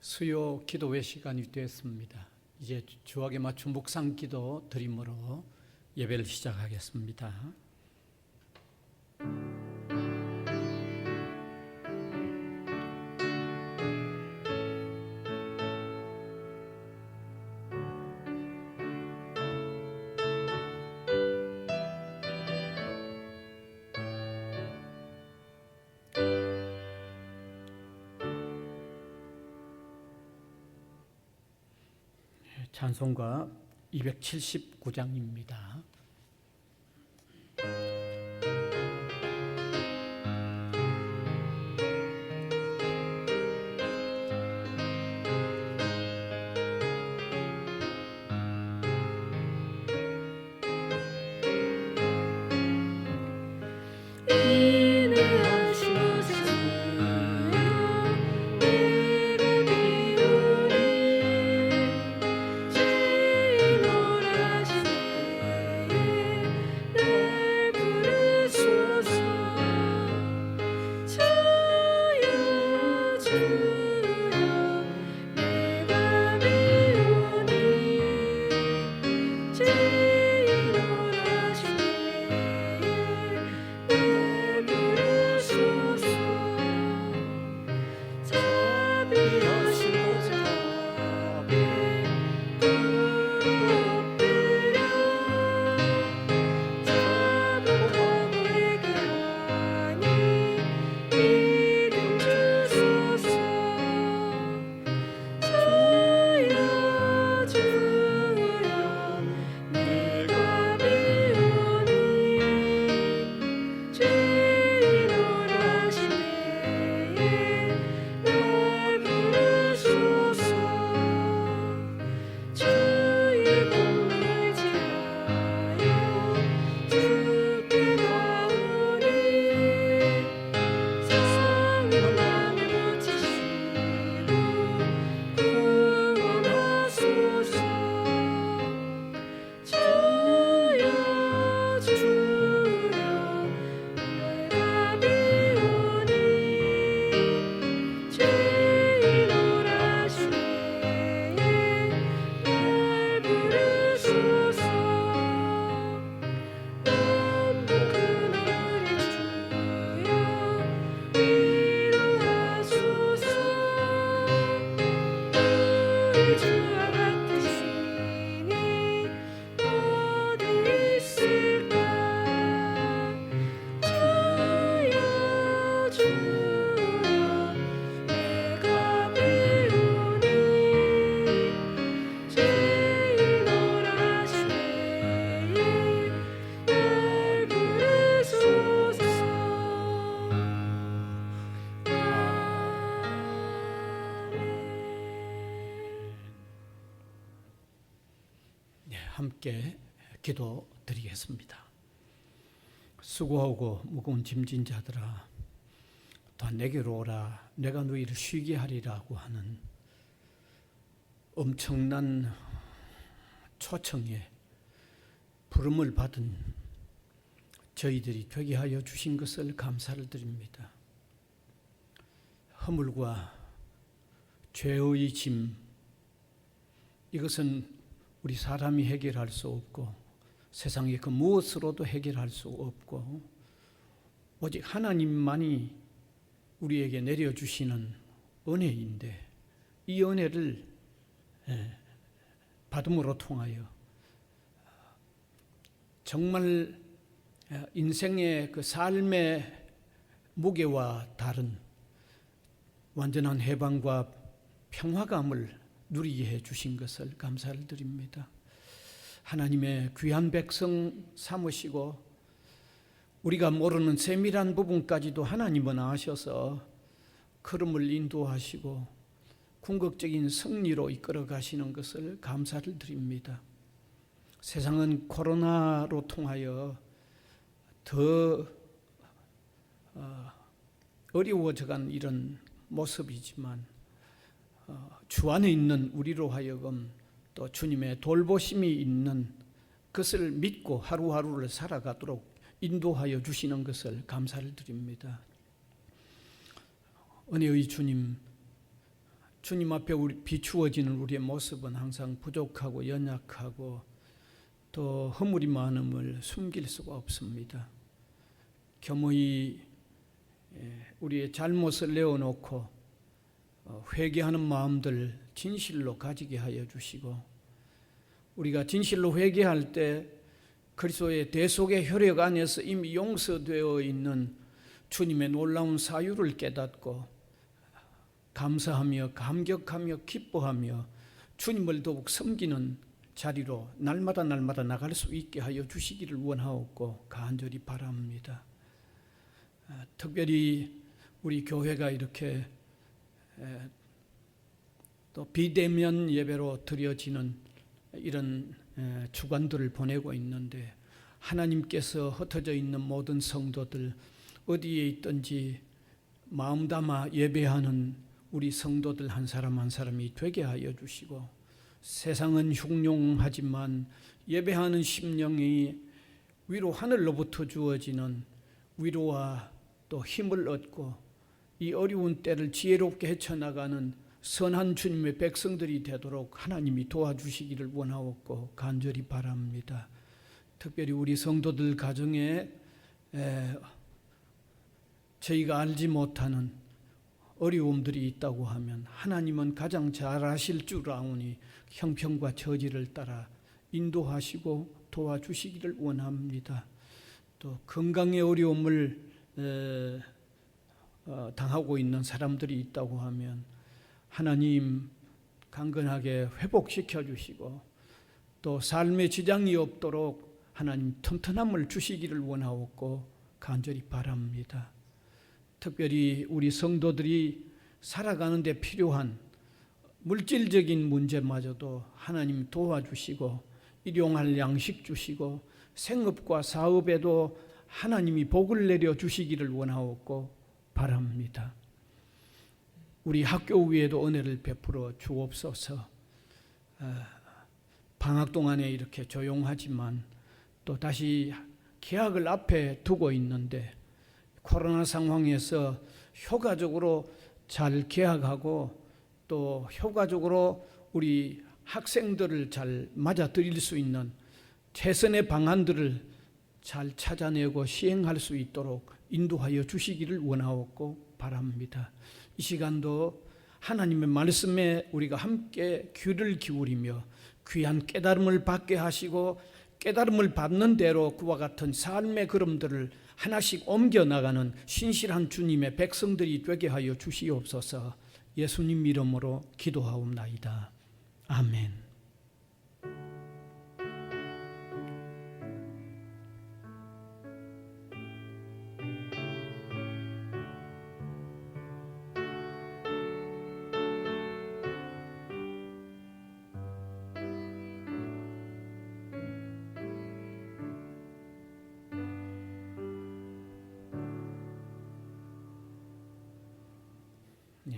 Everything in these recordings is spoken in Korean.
수요 기도회 시간이 되었습니다. 이제 주악에 맞춘 묵상 기도 드림으로 예배를 시작하겠습니다. 찬송가 279장입니다. 함께 기도 드리겠습니다. 수고하고 무거운 짐진 자들아 다 내게로 오라 내가 너희를 쉬게 하리라고 하는 엄청난 초청에 부름을 받은 저희들이 되게 하여 주신 것을 감사를 드립니다. 허물과 죄의 짐 이것은 우리 사람이 해결할 수 없고 세상의 그 무엇으로도 해결할 수 없고 오직 하나님만이 우리에게 내려주시는 은혜인데 이 은혜를 받음으로 통하여 정말 인생의 그 삶의 무게와 다른 완전한 해방과 평화감을 누리게 해주신 것을 감사를 드립니다. 하나님의 귀한 백성 삼으시고 우리가 모르는 세밀한 부분까지도 하나님은 아셔서 걸음을 인도하시고 궁극적인 승리로 이끌어 가시는 것을 감사를 드립니다. 세상은 코로나로 통하여 더 어려워져간 이런 모습이지만 주 안에 있는 우리로 하여금 또 주님의 돌보심이 있는 것을 믿고 하루하루를 살아가도록 인도하여 주시는 것을 감사를 드립니다. 은혜의 주님, 주님 앞에 비추어지는 우리의 모습은 항상 부족하고 연약하고 또 허물이 많음을 숨길 수가 없습니다. 겸허히 우리의 잘못을 내어놓고 회개하는 마음들 진실로 가지게 하여 주시고, 우리가 진실로 회개할 때 그리스도의 대속의 혈육 안에서 이미 용서되어 있는 주님의 놀라운 사유를 깨닫고 감사하며 감격하며 기뻐하며 주님을 더욱 섬기는 자리로 날마다 나갈 수 있게 하여 주시기를 원하옵고 간절히 바랍니다. 특별히 우리 교회가 이렇게 또 비대면 예배로 드려지는 이런 주간들을 보내고 있는데, 하나님께서 흩어져 있는 모든 성도들 어디에 있든지 마음 담아 예배하는 우리 성도들 한 사람 한 사람이 되게 하여 주시고, 세상은 흉룡하지만 예배하는 심령이 위로 하늘로부터 주어지는 위로와 또 힘을 얻고 이 어려운 때를 지혜롭게 헤쳐나가는 선한 주님의 백성들이 되도록 하나님이 도와주시기를 원하옵고 간절히 바랍니다. 특별히 우리 성도들 가정에 저희가 알지 못하는 어려움들이 있다고 하면 하나님은 가장 잘 아실 줄 아오니 형편과 처지를 따라 인도하시고 도와주시기를 원합니다. 또 건강의 어려움을 당하고 있는 사람들이 있다고 하면 하나님 강건하게 회복시켜 주시고 또 삶에 지장이 없도록 하나님 튼튼함을 주시기를 원하옵고 간절히 바랍니다. 특별히 우리 성도들이 살아가는 데 필요한 물질적인 문제마저도 하나님 도와주시고 일용할 양식 주시고 생업과 사업에도 하나님이 복을 내려 주시기를 원하옵고 바랍니다. 우리 학교 위에도 은혜를 베풀어 주옵소서. 방학 동안에 이렇게 조용하지만 또 다시 개학을 앞에 두고 있는데 코로나 상황에서 효과적으로 잘 개학하고 또 효과적으로 우리 학생들을 잘 맞아들일 수 있는 최선의 방안들을 잘 찾아내고 시행할 수 있도록 인도하여 주시기를 원하옵고 바랍니다. 이 시간도 하나님의 말씀에 우리가 함께 귀를 기울이며 귀한 깨달음을 받게 하시고 깨달음을 받는 대로 그와 같은 삶의 걸음들을 하나씩 옮겨나가는 신실한 주님의 백성들이 되게 하여 주시옵소서. 예수님 이름으로 기도하옵나이다. 아멘.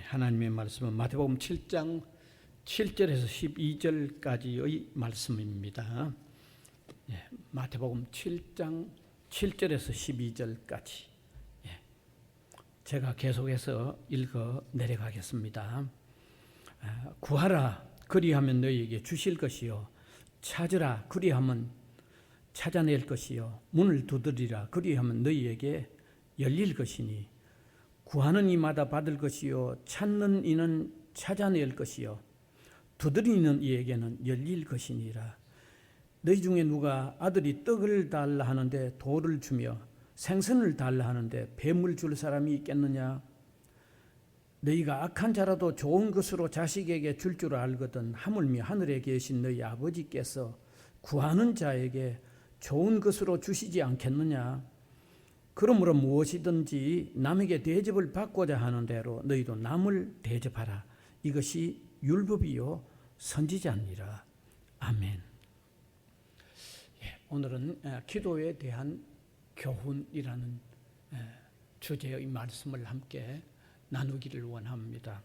하나님의 말씀은 마태복음 7장 7절에서 12절까지의 말씀입니다. 마태복음 7장 7절에서 12절까지 제가 계속해서 읽어 내려가겠습니다. 구하라 그리하면 너희에게 주실 것이요 찾으라 그리하면 찾아낼 것이요 문을 두드리라 그리하면 너희에게 열릴 것이니 구하는 이마다 받을 것이요 찾는 이는 찾아낼 것이요 두드리는 이에게는 열릴 것이니라. 너희 중에 누가 아들이 떡을 달라 하는데 돌을 주며 생선을 달라 하는데 뱀을 줄 사람이 있겠느냐? 너희가 악한 자라도 좋은 것으로 자식에게 줄 줄 알거든 하물며 하늘에 계신 너희 아버지께서 구하는 자에게 좋은 것으로 주시지 않겠느냐? 그러므로 무엇이든지 남에게 대접을 받고자 하는 대로 너희도 남을 대접하라. 이것이 율법이요 선지자니라. 아멘. 오늘은 기도에 대한 교훈이라는 주제의 말씀을 함께 나누기를 원합니다.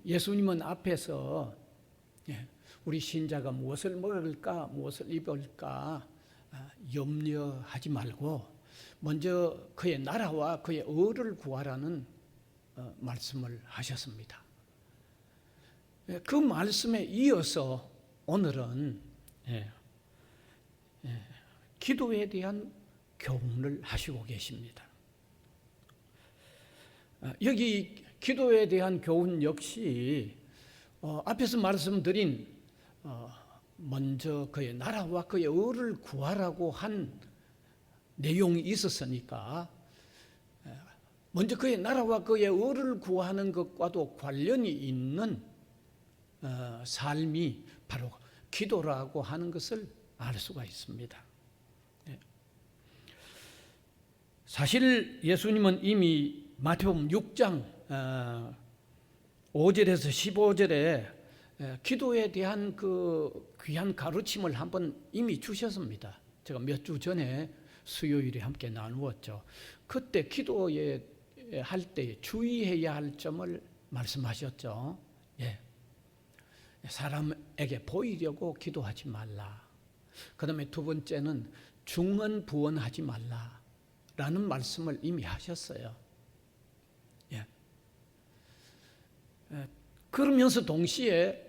예수님은 앞에서 우리 신자가 무엇을 먹을까 무엇을 입을까 염려하지 말고 먼저 그의 나라와 그의 의를 구하라는 말씀을 하셨습니다. 그 말씀에 이어서 오늘은 기도에 대한 교훈을 하시고 계십니다. 여기 기도에 대한 교훈 역시 앞에서 말씀드린 먼저 그의 나라와 그의 의를 구하라고 한 내용이 있었으니까 먼저 그의 나라와 그의 의를 구하는 것과도 관련이 있는 삶이 바로 기도라고 하는 것을 알 수가 있습니다. 사실 예수님은 이미 마태복음 6장 5절에서 15절에 기도에 대한 그 귀한 가르침을 한번 이미 주셨습니다. 제가 몇 주 전에 수요일에 함께 나누었죠. 그때 기도에 할 때 주의해야 할 점을 말씀하셨죠. 사람에게 보이려고 기도하지 말라. 그 다음에 두 번째는 중언부언하지 말라라는 말씀을 이미 하셨어요. 그러면서 동시에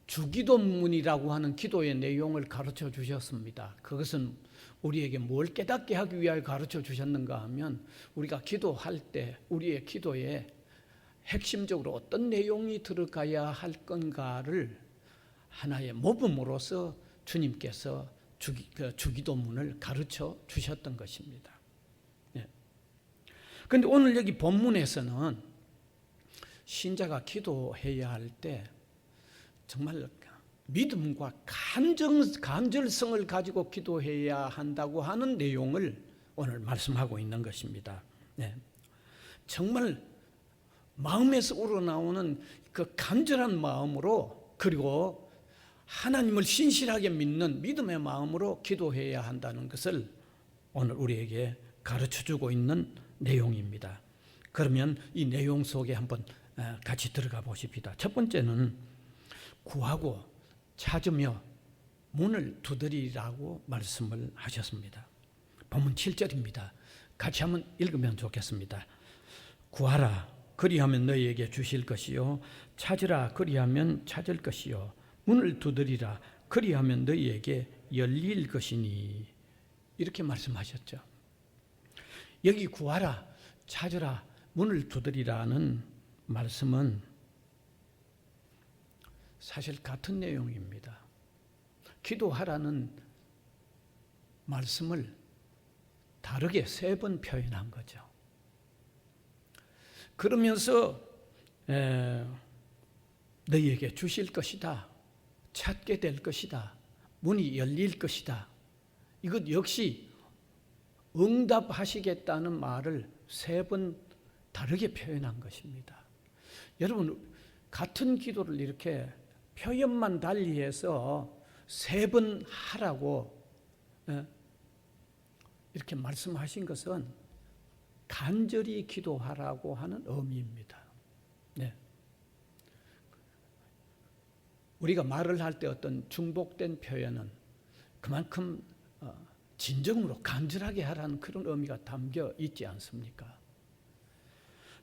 주기도문이라고 하는 기도의 내용을 가르쳐 주셨습니다. 그것은 우리에게 뭘 깨닫게 하기 위하여 가르쳐 주셨는가 하면 우리가 기도할 때 우리의 기도에 핵심적으로 어떤 내용이 들어가야 할 건가를 하나의 모범으로서 주님께서 주기도문을 가르쳐 주셨던 것입니다. 그런데 오늘 여기 본문에서는 신자가 기도해야 할 때 정말 믿음과 간절성을 가지고 기도해야 한다고 하는 내용을 오늘 말씀하고 있는 것입니다. 정말 마음에서 우러나오는 그 간절한 마음으로 그리고 하나님을 신실하게 믿는 믿음의 마음으로 기도해야 한다는 것을 오늘 우리에게 가르쳐주고 있는 내용입니다. 그러면 이 내용 속에 한번 같이 들어가 보십시다. 첫 번째는 구하고 찾으며 문을 두드리라고 말씀을 하셨습니다. 본문 7절입니다. 같이 한번 읽으면 좋겠습니다. 구하라 그리하면 너희에게 주실 것이요 찾으라 그리하면 찾을 것이요 문을 두드리라 그리하면 너희에게 열릴 것이니 이렇게 말씀하셨죠. 여기 구하라 찾으라 문을 두드리라는 말씀은 사실 같은 내용입니다. 기도하라는 말씀을 다르게 3번 표현한 거죠. 그러면서 너희에게 주실 것이다. 찾게 될 것이다. 문이 열릴 것이다. 이것 역시 응답하시겠다는 말을 3번 다르게 표현한 것입니다. 여러분 같은 기도를 이렇게 표현만 달리해서 3번 하라고 이렇게 말씀하신 것은 간절히 기도하라고 하는 의미입니다. 우리가 말을 할 때 어떤 중복된 표현은 그만큼 진정으로 간절하게 하라는 그런 의미가 담겨 있지 않습니까?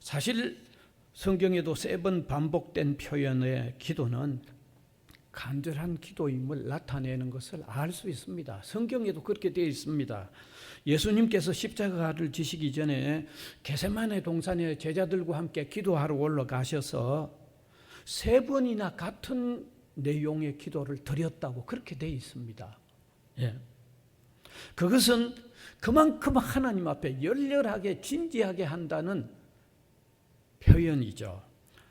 사실 성경에도 3번 반복된 표현의 기도는 간절한 기도임을 나타내는 것을 알 수 있습니다. 성경에도 그렇게 되어 있습니다. 예수님께서 십자가를 지시기 전에 겟세마네 동산에 제자들과 함께 기도하러 올라가셔서 3번이나 같은 내용의 기도를 드렸다고 그렇게 되어 있습니다. 그것은 그만큼 하나님 앞에 열렬하게 진지하게 한다는 표현이죠.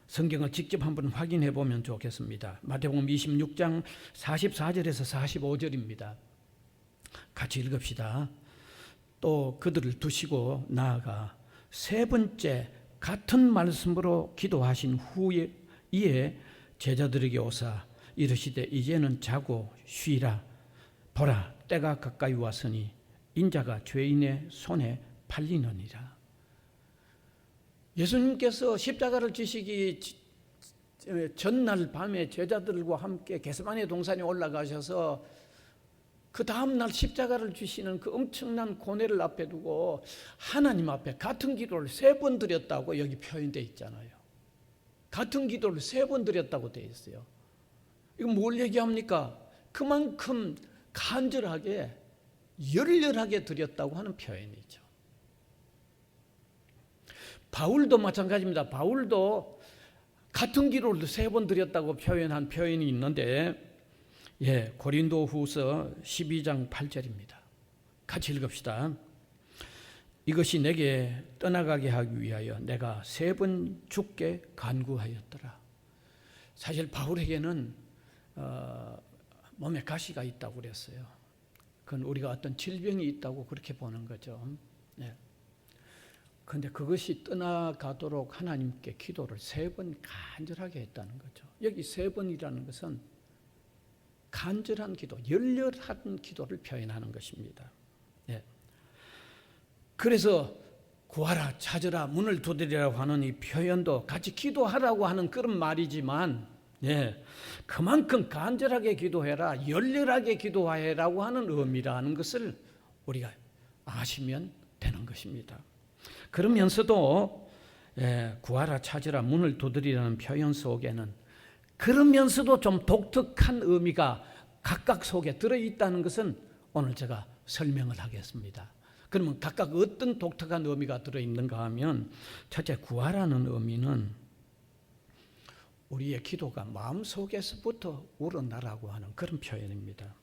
성경을 직접 한번 확인해 보면 좋겠습니다. 마태복음 26장 44절에서 45절입니다. 같이 읽읍시다. 또 그들을 두시고 나아가 3번째 같은 말씀으로 기도하신 후에 이에 제자들에게 오사 이르시되 이제는 자고 쉬라. 보라 때가 가까이 왔으니 인자가 죄인의 손에 팔리느니라. 예수님께서 십자가를 지시기 전날 밤에 제자들과 함께 겟세마네 동산에 올라가셔서 그 다음날 십자가를 주시는 그 엄청난 고뇌를 앞에 두고 하나님 앞에 같은 기도를 3번 드렸다고 여기 표현되어 있잖아요. 같은 기도를 3번 드렸다고 되어 있어요. 이건 뭘 얘기합니까? 그만큼 간절하게 열렬하게 드렸다고 하는 표현이죠. 바울도 마찬가지입니다. 바울도 같은 기도를 3번 드렸다고 표현한 표현이 있는데 고린도후서 12장 8절입니다. 같이 읽읍시다. 이것이 내게 떠나가게 하기 위하여 내가 3번 주께 간구하였더라. 사실 바울에게는 몸에 가시가 있다고 그랬어요. 그건 우리가 어떤 질병이 있다고 그렇게 보는 거죠. 그런데 그것이 떠나가도록 하나님께 기도를 3번 간절하게 했다는 거죠. 여기 3번이라는 것은 간절한 기도, 열렬한 기도를 표현하는 것입니다. 그래서 구하라, 찾으라, 문을 두드리라고 하는 이 표현도 같이 기도하라고 하는 그런 말이지만 그만큼 간절하게 기도해라, 열렬하게 기도해라고 하는 의미라는 것을 우리가 아시면 되는 것입니다. 그러면서도 구하라, 찾으라, 문을 두드리라는 표현 속에는 그러면서도 좀 독특한 의미가 각각 속에 들어있다는 것은 오늘 제가 설명을 하겠습니다. 그러면 각각 어떤 독특한 의미가 들어있는가 하면, 첫째, 구하라는 의미는 우리의 기도가 마음속에서부터 우러나라고 하는 그런 표현입니다.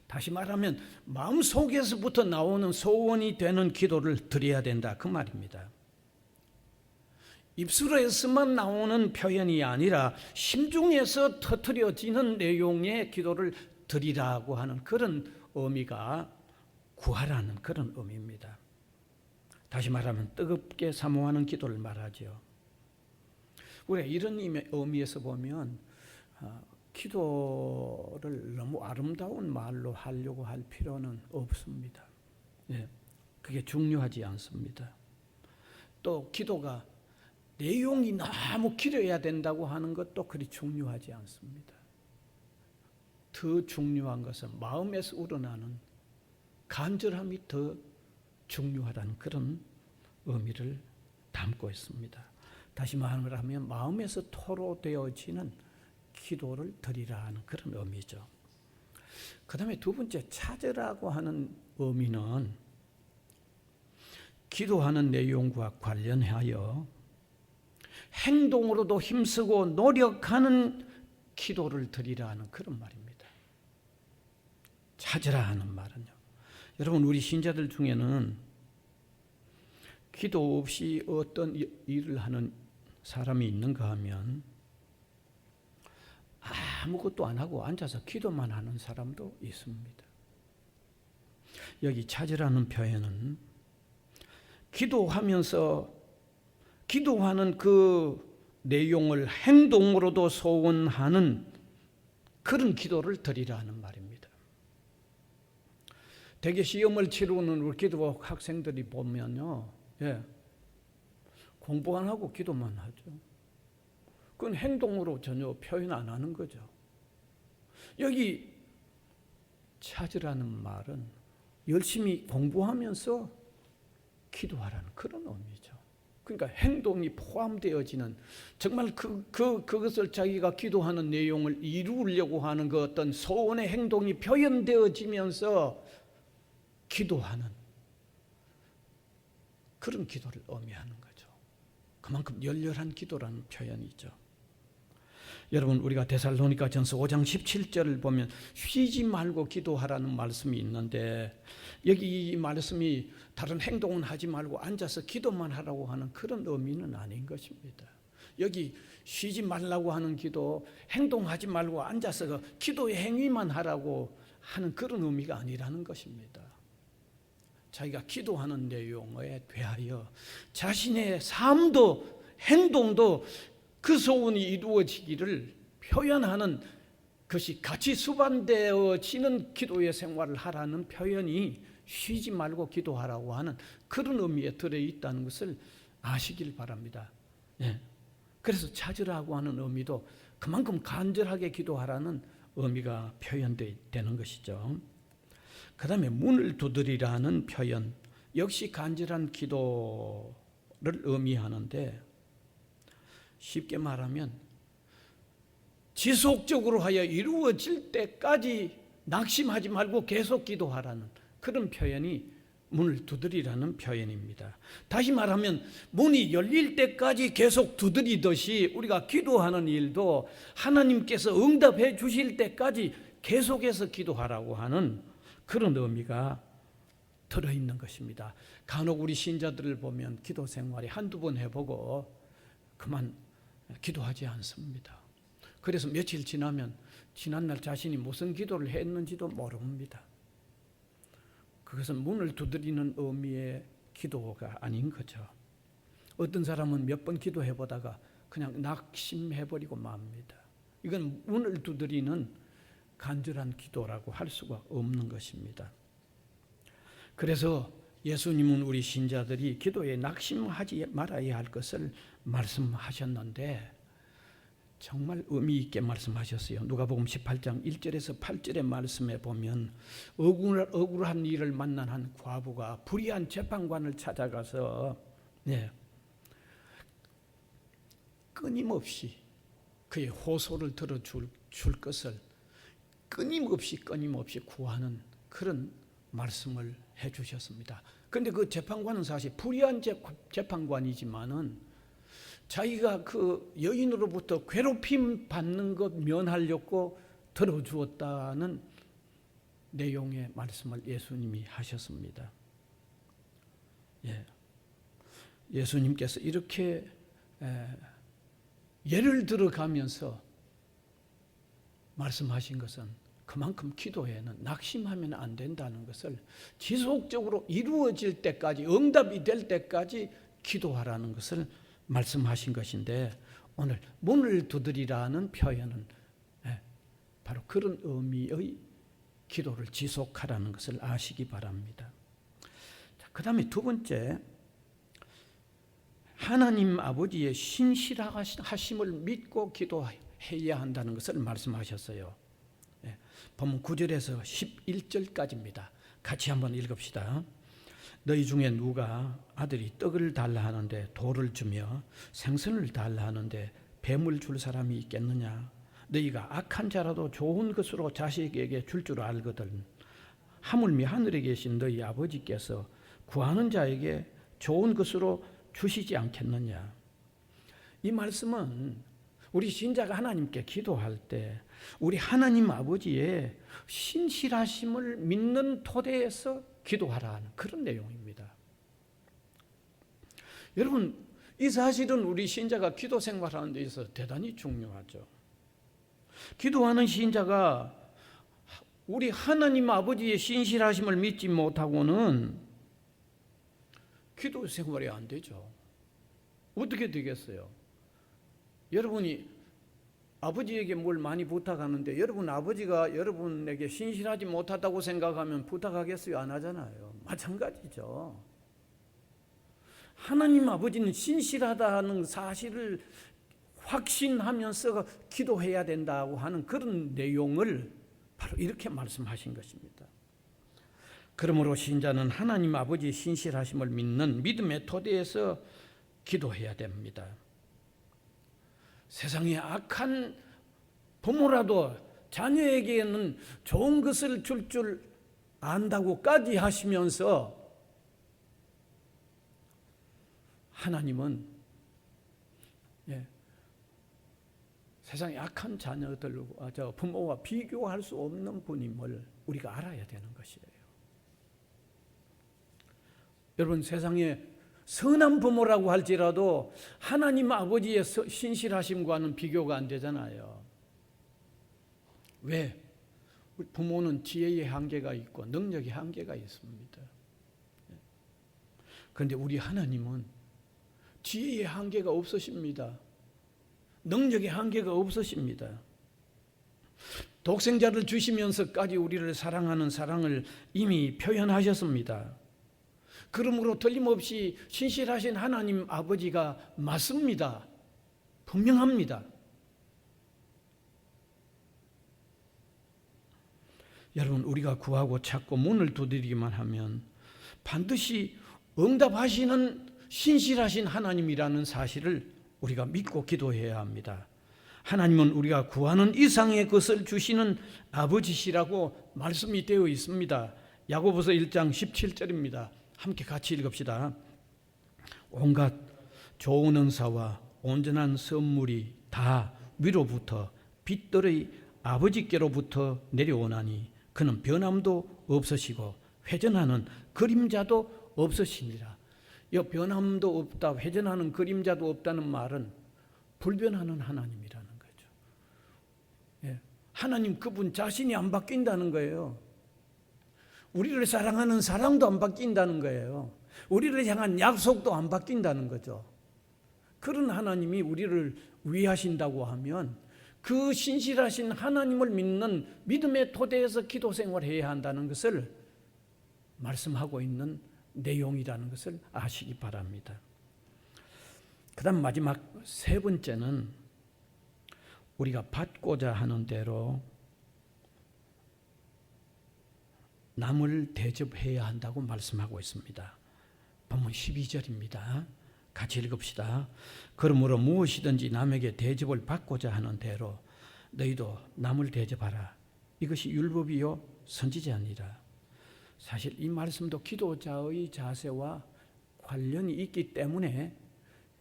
다시 말하면 마음속에서부터 나오는 소원이 되는 기도를 드려야 된다, 그 말입니다. 입술에서만 나오는 표현이 아니라 심중에서 터뜨려지는 내용의 기도를 드리라고 하는 그런 의미가 구하라는 그런 의미입니다. 다시 말하면 뜨겁게 사모하는 기도를 말하죠. 우리가 이런 의미에서 보면 기도를 너무 아름다운 말로 하려고 할 필요는 없습니다. 그게 중요하지 않습니다. 또 기도가 내용이 너무 길어야 된다고 하는 것도 그리 중요하지 않습니다. 더 중요한 것은 마음에서 우러나는 간절함이 더 중요하다는 그런 의미를 담고 있습니다. 다시 말하면 마음에서 토로되어지는 기도를 드리라 하는 그런 의미죠. 그 다음에 두 번째, 찾으라고 하는 의미는 기도하는 내용과 관련하여 행동으로도 힘쓰고 노력하는 기도를 드리라 하는 그런 말입니다. 찾으라 하는 말은요. 여러분, 우리 신자들 중에는 기도 없이 어떤 일을 하는 사람이 있는가 하면 아무것도 안 하고 앉아서 기도만 하는 사람도 있습니다. 여기 찾으라는 표현은 기도하면서 기도하는 그 내용을 행동으로도 소원하는 그런 기도를 드리라는 말입니다. 대개 시험을 치르는 우리 기도학 학생들이 보면요, 공부 안 하고 기도만 하죠. 그건 행동으로 전혀 표현 안 하는 거죠. 여기 찾으라는 말은 열심히 공부하면서 기도하라는 그런 의미죠. 그러니까 행동이 포함되어지는, 정말 그것을 자기가 기도하는 내용을 이루려고 하는 그 어떤 소원의 행동이 표현되어지면서 기도하는 그런 기도를 의미하는 거죠. 그만큼 열렬한 기도라는 표현이죠. 여러분, 우리가 데살로니가전서 5장 17절을 보면 쉬지 말고 기도하라는 말씀이 있는데, 여기 이 말씀이 다른 행동은 하지 말고 앉아서 기도만 하라고 하는 그런 의미는 아닌 것입니다. 여기 쉬지 말라고 하는 기도, 행동하지 말고 앉아서 기도의 행위만 하라고 하는 그런 의미가 아니라는 것입니다. 자기가 기도하는 내용에 대하여 자신의 삶도 행동도 그 소원이 이루어지기를 표현하는 것이 같이 수반되어지는 기도의 생활을 하라는 표현이 쉬지 말고 기도하라고 하는 그런 의미에 들어있다는 것을 아시길 바랍니다. 그래서 찾으라고 하는 의미도 그만큼 간절하게 기도하라는 의미가 표현되는 것이죠. 그 다음에 문을 두드리라는 표현 역시 간절한 기도를 의미하는데, 쉽게 말하면 지속적으로 하여 이루어질 때까지 낙심하지 말고 계속 기도하라는 그런 표현이 문을 두드리라는 표현입니다. 다시 말하면 문이 열릴 때까지 계속 두드리듯이 우리가 기도하는 일도 하나님께서 응답해 주실 때까지 계속해서 기도하라고 하는 그런 의미가 들어있는 것입니다. 간혹 우리 신자들을 보면 기도 생활이 한두 번 해보고 그만 기도하지 않습니다. 그래서 며칠 지나면 지난날 자신이 무슨 기도를 했는지도 모릅니다. 그것은 문을 두드리는 의미의 기도가 아닌 거죠. 어떤 사람은 몇 번 기도해보다가 그냥 낙심해버리고 맙니다. 이건 문을 두드리는 간절한 기도라고 할 수가 없는 것입니다. 그래서 예수님은 우리 신자들이 기도에 낙심하지 말아야 할 것을 말씀하셨는데 정말 의미 있게 말씀하셨어요. 누가복음 18장 1절에서 8절의 말씀에 보면 억울한 일을 만난 한 과부가 불의한 재판관을 찾아가서 끊임없이 그의 호소를 들어줄 것을 끊임없이 구하는 그런 말씀을 해주셨습니다. 그런데 그 재판관은 사실 불의한 재판관이지만은 자기가 그 여인으로부터 괴롭힘 받는 것 면하려고 들어주었다는 내용의 말씀을 예수님이 하셨습니다. 예수님께서 이렇게 예를 들어가면서 말씀하신 것은 그만큼 기도에는 낙심하면 안 된다는 것을 지속적으로 이루어질 때까지 응답이 될 때까지 기도하라는 것을 말씀하신 것인데 오늘 문을 두드리라는 표현은 바로 그런 의미의 기도를 지속하라는 것을 아시기 바랍니다. 그 다음에 두 번째, 하나님 아버지의 신실하심을 믿고 기도해야 한다는 것을 말씀하셨어요. 본문 9절에서 11절까지입니다. 같이 한번 읽읍시다. 너희 중에 누가 아들이 떡을 달라 하는데 돌을 주며 생선을 달라 하는데 뱀을 줄 사람이 있겠느냐? 너희가 악한 자라도 좋은 것으로 자식에게 줄 알거든. 하물며 하늘에 계신 너희 아버지께서 구하는 자에게 좋은 것으로 주시지 않겠느냐? 이 말씀은 우리 신자가 하나님께 기도할 때 우리 하나님 아버지의 신실하심을 믿는 토대에서 기도하라는 그런 내용입니다. 여러분, 이 사실은 우리 신자가 기도 생활하는 데 있어서 대단히 중요하죠. 기도하는 신자가 우리 하나님 아버지의 신실하심을 믿지 못하고는 기도 생활이 안 되죠. 어떻게 되겠어요? 여러분이 아버지에게 뭘 많이 부탁하는데 여러분 아버지가 여러분에게 신실하지 못하다고 생각하면 부탁하겠어요? 안 하잖아요. 마찬가지죠. 하나님 아버지는 신실하다는 사실을 확신하면서 기도해야 된다고 하는 그런 내용을 바로 이렇게 말씀하신 것입니다. 그러므로 신자는 하나님 아버지의 신실하심을 믿는 믿음의 토대에서 기도해야 됩니다. 세상에 악한 부모라도 자녀에게는 좋은 것을 줄 안다고까지 하시면서 하나님은 세상에 악한 자녀들과 부모와 비교할 수 없는 분임을 우리가 알아야 되는 것이에요. 여러분, 세상에 선한 부모라고 할지라도 하나님 아버지의 신실하심과는 비교가 안 되잖아요. 왜? 부모는 지혜의 한계가 있고 능력의 한계가 있습니다. 그런데 우리 하나님은 지혜의 한계가 없으십니다. 능력의 한계가 없으십니다. 독생자를 주시면서까지 우리를 사랑하는 사랑을 이미 표현하셨습니다. 그러므로 틀림없이 신실하신 하나님 아버지가 맞습니다. 분명합니다. 여러분, 우리가 구하고 찾고 문을 두드리기만 하면 반드시 응답하시는 신실하신 하나님이라는 사실을 우리가 믿고 기도해야 합니다. 하나님은 우리가 구하는 이상의 것을 주시는 아버지시라고 말씀이 되어 있습니다. 야고보서 1장 17절입니다. 함께 같이 읽읍시다. 온갖 좋은 은사와 온전한 선물이 다 위로부터 빛들의 아버지께로부터 내려오나니 그는 변함도 없으시고 회전하는 그림자도 없으시니라. 이 변함도 없다, 회전하는 그림자도 없다는 말은 불변하는 하나님이라는 거죠. 예. 하나님 그분 자신이 안 바뀐다는 거예요. 우리를 사랑하는 사랑도 안 바뀐다는 거예요. 우리를 향한 약속도 안 바뀐다는 거죠. 그런 하나님이 우리를 위하신다고 하면 그 신실하신 하나님을 믿는 믿음의 토대에서 기도 생활해야 한다는 것을 말씀하고 있는 내용이라는 것을 아시기 바랍니다. 그 다음 마지막 세 번째는 우리가 받고자 하는 대로 남을 대접해야 한다고 말씀하고 있습니다. 본문 12절입니다. 같이 읽읍시다. 그러므로 무엇이든지 남에게 대접을 받고자 하는 대로 너희도 남을 대접하라. 이것이 율법이요 선지자니라. 사실 이 말씀도 기도자의 자세와 관련이 있기 때문에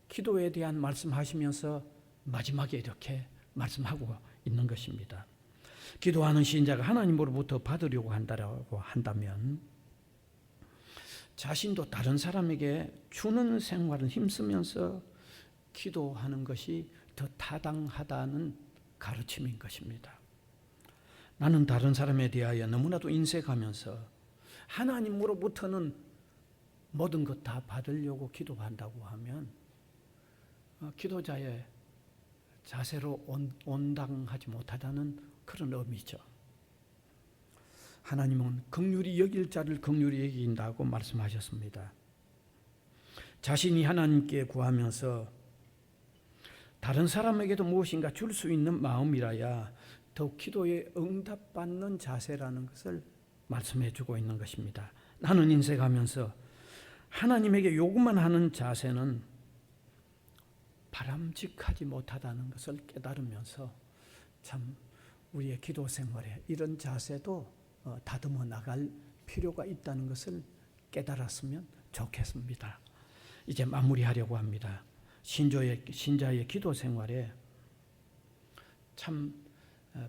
기도에 대한 말씀하시면서 마지막에 이렇게 말씀하고 있는 것입니다. 기도하는 신자가 하나님으로부터 받으려고 한다면 자신도 다른 사람에게 주는 생활을 힘쓰면서 기도하는 것이 더 타당하다는 가르침인 것입니다. 나는 다른 사람에 대하여 너무나도 인색하면서 하나님으로부터는 모든 것 다 받으려고 기도한다고 하면 기도자의 자세로 온당하지 못하다는 그런 의미죠. 하나님은 긍휼히 여길 자를 긍휼히 여긴다고 말씀하셨습니다. 자신이 하나님께 구하면서 다른 사람에게도 무엇인가 줄 수 있는 마음이라야 더욱 기도에 응답받는 자세라는 것을 말씀해 주고 있는 것입니다. 나는 인색하면서 하나님에게 요구만 하는 자세는 바람직하지 못하다는 것을 깨달으면서 참 우리의 기도 생활에 이런 자세도 다듬어 나갈 필요가 있다는 것을 깨달았으면 좋겠습니다. 이제 마무리하려고 합니다. 신자의 기도 생활에 참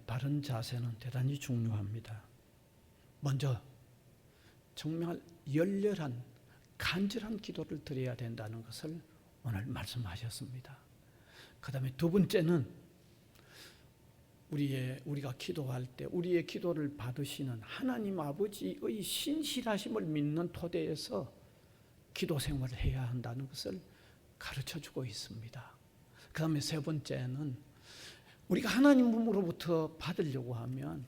바른 자세는 대단히 중요합니다. 먼저 정말 열렬한 간절한 기도를 드려야 된다는 것을 오늘 말씀하셨습니다. 그 다음에 두 번째는 우리가 기도할 때 우리의 기도를 받으시는 하나님 아버지의 신실하심을 믿는 토대에서 기도 생활을 해야 한다는 것을 가르쳐주고 있습니다. 그 다음에 세 번째는 우리가 하나님으로부터 받으려고 하면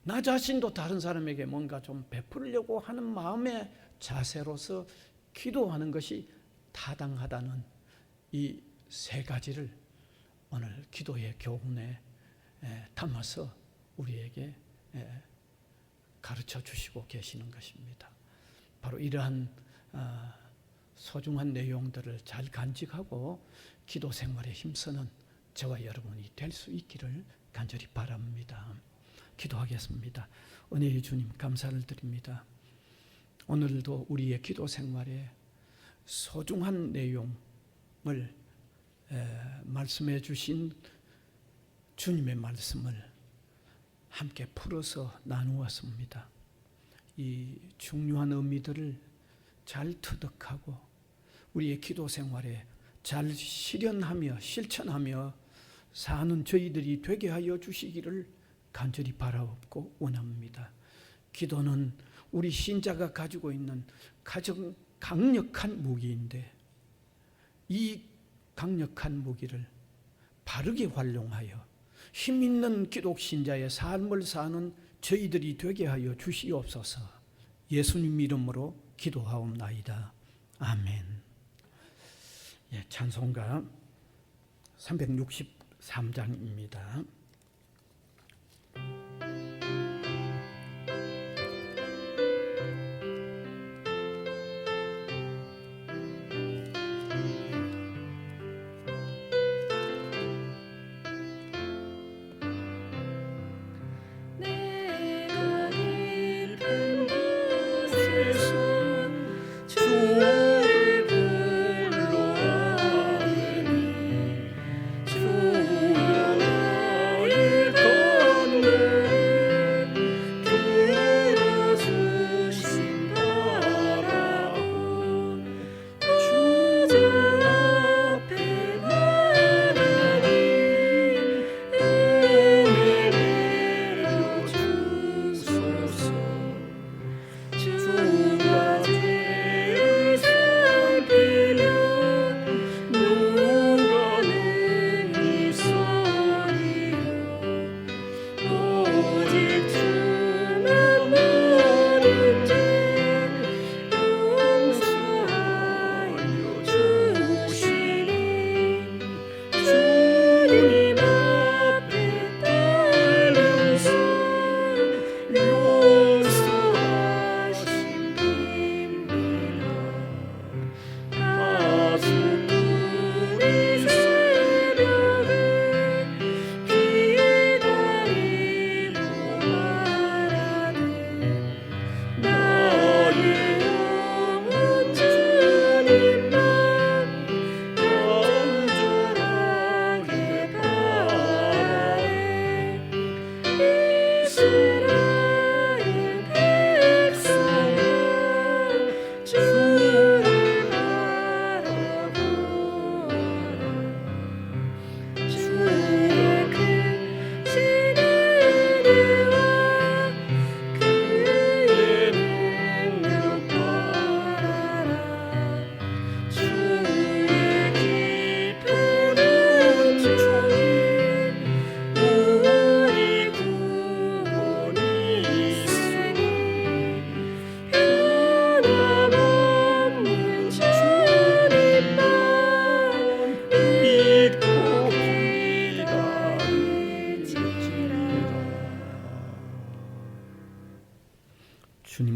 나 자신도 다른 사람에게 뭔가 좀 베풀려고 하는 마음의 자세로서 기도하는 것이 타당하다는 이 세 가지를 오늘 기도의 교훈에 담아서 우리에게 가르쳐 주시고 계시는 것입니다. 바로 이러한 소중한 내용들을 잘 간직하고 기도 생활에 힘쓰는 저와 여러분이 될 수 있기를 간절히 바랍니다. 기도하겠습니다. 은혜의 주님 감사를 드립니다. 오늘도 우리의 기도 생활에 소중한 내용을 말씀해 주신 주님의 말씀을 함께 풀어서 나누었습니다. 이 중요한 의미들을 잘 터득하고 우리의 기도 생활에 잘 실현하며 실천하며 사는 저희들이 되게 하여 주시기를 간절히 바라옵고 원합니다. 기도는 우리 신자가 가지고 있는 가장 강력한 무기인데 이 강력한 무기를 바르게 활용하여 힘있는 기독 신자의 삶을 사는 저희들이 되게 하여 주시옵소서. 예수님 이름으로 기도하옵나이다. 아멘. 찬송가 363장입니다.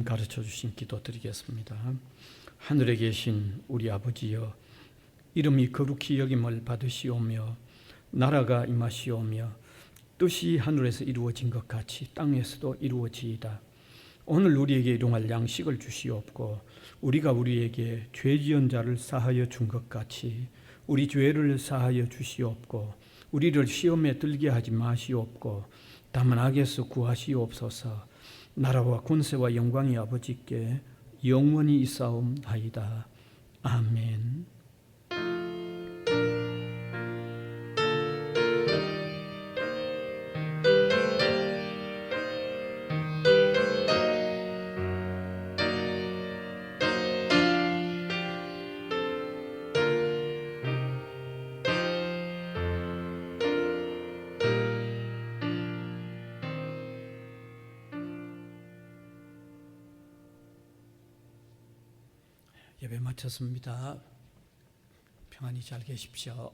가르쳐 주신 기도 드리겠습니다. 하늘에 계신 우리 아버지여, 이름이 거룩히 여김을 받으시오며 나라가 임하시오며 뜻이 하늘에서 이루어진 것 같이 땅에서도 이루어지이다. 오늘 우리에게 일용할 양식을 주시옵고 우리가 우리에게 죄 지은 자를 사하여 준 것 같이 우리 죄를 사하여 주시옵고 우리를 시험에 들게 하지 마시옵고 다만 악에서 구하시옵소서. 나라와 권세와 영광이 아버지께 영원히 있사옵나이다. 아멘. 예배 마쳤습니다. 평안히 잘 계십시오.